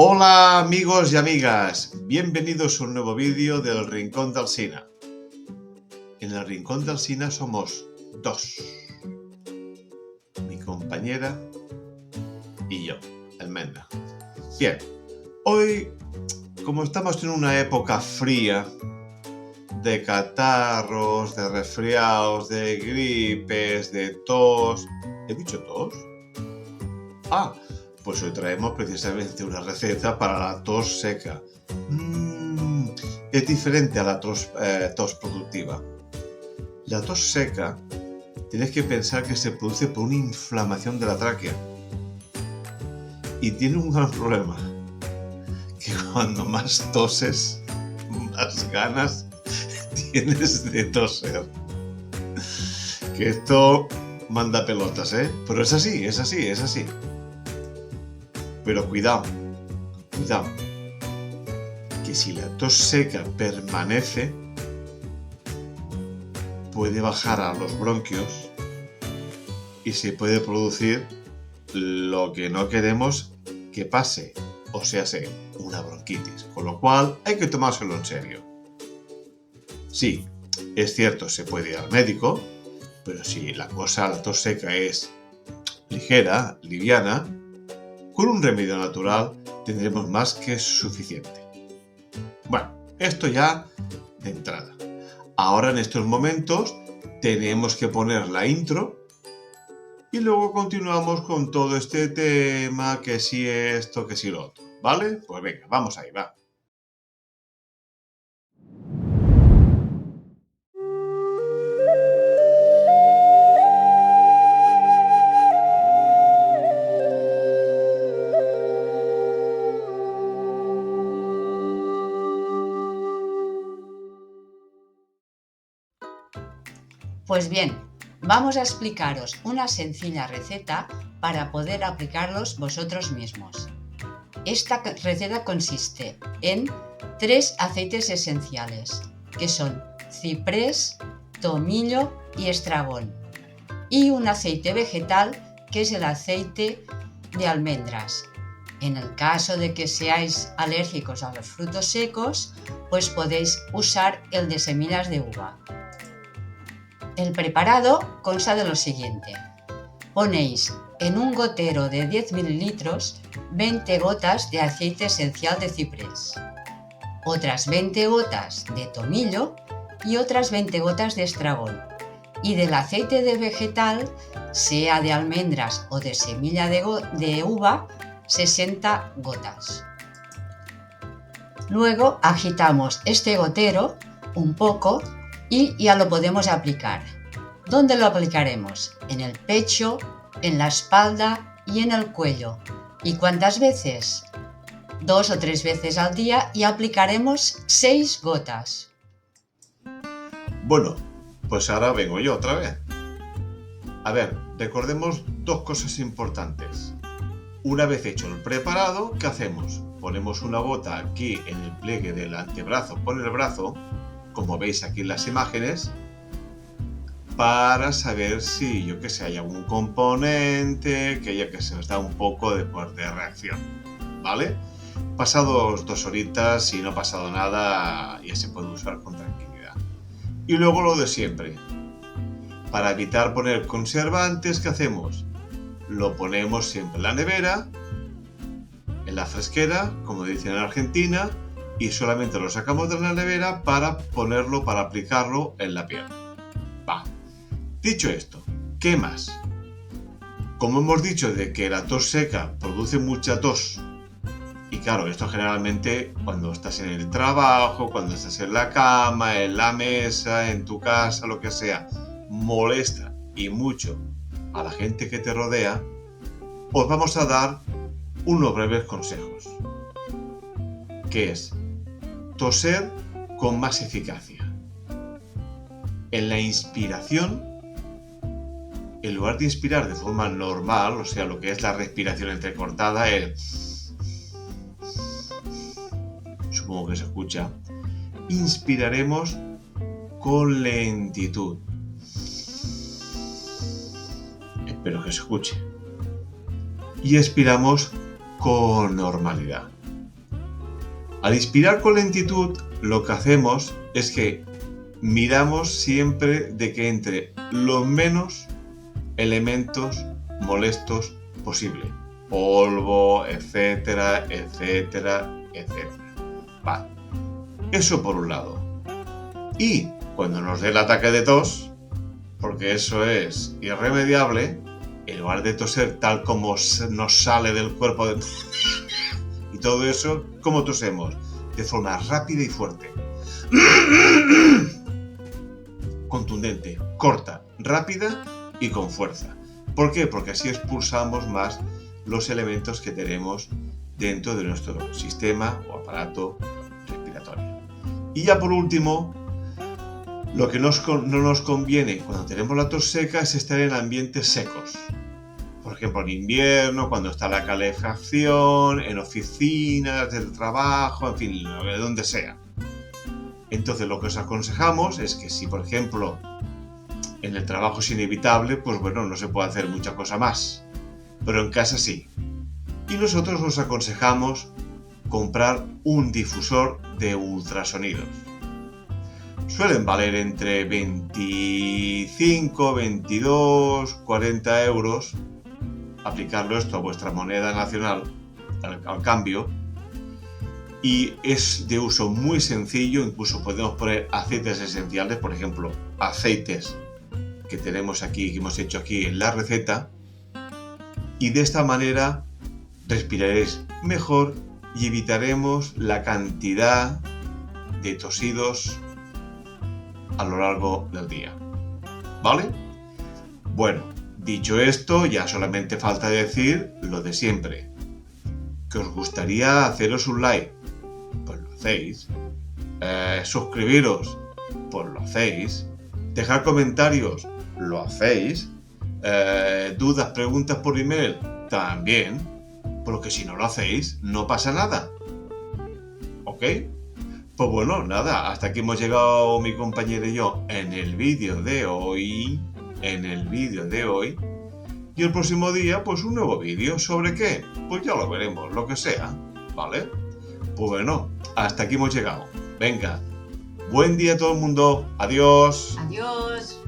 Hola amigos y amigas, bienvenidos a un nuevo vídeo del Rincón del Sina. En el Rincón del Sina somos dos, mi compañera y yo, Almendra. Bien, hoy, como estamos en una época fría, de catarros, de resfriados, de gripes, de tos... ¿He dicho tos? Pues hoy traemos precisamente una receta para la tos seca. Es diferente a la tos productiva. La tos seca, tienes que pensar que se produce por una inflamación de la tráquea. Y tiene un gran problema, que cuando más toses, más ganas tienes de toser. Que esto manda pelotas, ¿eh? Pero es así. Pero cuidado, que si la tos seca permanece, puede bajar a los bronquios y se puede producir lo que no queremos que pase, o sea, una bronquitis, con lo cual hay que tomárselo en serio. Sí, es cierto, se puede ir al médico, pero si la tos seca es ligera, liviana, con un remedio natural tendremos más que suficiente. Bueno, esto ya de entrada. Ahora en estos momentos tenemos que poner la intro y luego continuamos con todo este tema, que si esto, que si lo otro, ¿vale? Pues venga, vamos ahí, va. Pues bien, vamos a explicaros una sencilla receta para poder aplicarlos vosotros mismos. Esta receta consiste en 3 aceites esenciales, que son ciprés, tomillo y estragón, y un aceite vegetal que es el aceite de almendras. En el caso de que seáis alérgicos a los frutos secos, pues podéis usar el de semillas de uva. El preparado consta de lo siguiente: ponéis en un gotero de 10 mililitros 20 gotas de aceite esencial de ciprés, otras 20 gotas de tomillo y otras 20 gotas de estragón, y del aceite de vegetal, sea de almendras o de semilla de uva, 60 gotas. Luego agitamos este gotero un poco y ya lo podemos aplicar. ¿Dónde lo aplicaremos? En el pecho, en la espalda y en el cuello. ¿Y cuántas veces? 2 o 3 veces al día y aplicaremos 6 gotas. Bueno, pues ahora vengo yo otra vez. A ver, recordemos 2 cosas importantes. Una vez hecho el preparado, ¿qué hacemos? Ponemos una gota aquí en el pliegue del antebrazo por el brazo, como veis aquí en las imágenes, para saber si, yo que sé, hay algún componente que se nos da un poco de reacción, ¿vale? Pasados 2 horitas, si no ha pasado nada, ya se puede usar con tranquilidad. Y luego lo de siempre. Para evitar poner conservantes, ¿qué hacemos? Lo ponemos siempre en la nevera, en la fresquera, como dicen en Argentina, y solamente lo sacamos de la nevera para ponerlo, para aplicarlo en la piel. Dicho esto, ¿qué más? Como hemos dicho de que la tos seca produce mucha tos, y claro, esto generalmente cuando estás en el trabajo, cuando estás en la cama, en la mesa, en tu casa, lo que sea, molesta y mucho a la gente que te rodea, os vamos a dar unos breves consejos, que es toser con más eficacia. En la inspiración, en lugar de inspirar de forma normal, o sea, lo que es la respiración entrecortada, supongo que se escucha, inspiraremos con lentitud. Espero que se escuche. Y expiramos con normalidad. Al inspirar con lentitud, lo que hacemos es que miramos siempre de que entre los menos elementos molestos posible. Polvo, etcétera, etcétera, etcétera. Vale. Eso por un lado. Y cuando nos dé el ataque de tos, porque eso es irremediable, en lugar de toser tal como nos sale del cuerpo y todo eso, ¿cómo tosemos? De forma rápida y fuerte. Contundente, corta, rápida y con fuerza. ¿Por qué? Porque así expulsamos más los elementos que tenemos dentro de nuestro sistema o aparato respiratorio. Y ya por último, lo que no nos conviene cuando tenemos la tos seca es estar en ambientes secos. Por ejemplo, en invierno, cuando está la calefacción, en oficinas, del trabajo, en fin, de donde sea. Entonces, lo que os aconsejamos es que si, por ejemplo, en el trabajo es inevitable, pues bueno, no se puede hacer mucha cosa más. Pero en casa sí. Y nosotros os aconsejamos comprar un difusor de ultrasonidos. Suelen valer entre 25, 22, 40 euros. Aplicarlo esto a vuestra moneda nacional, al cambio, y es de uso muy sencillo. Incluso podemos poner aceites esenciales, por ejemplo, aceites que tenemos aquí, que hemos hecho aquí en la receta, y de esta manera respiraréis mejor y evitaremos la cantidad de tosidos a lo largo del día. ¿Vale? Bueno, dicho esto, ya solamente falta decir lo de siempre. ¿Que os gustaría haceros un like? Pues lo hacéis. Suscribiros, pues lo hacéis. Dejar comentarios, lo hacéis. Dudas, preguntas por email, también. Porque si no lo hacéis, no pasa nada. ¿Ok? Pues bueno, nada, hasta aquí hemos llegado mi compañero y yo en el vídeo de hoy. Y el próximo día, pues un nuevo vídeo. ¿Sobre qué? Pues ya lo veremos, lo que sea, ¿vale? Pues bueno, hasta aquí hemos llegado. Venga, buen día a todo el mundo. Adiós. Adiós.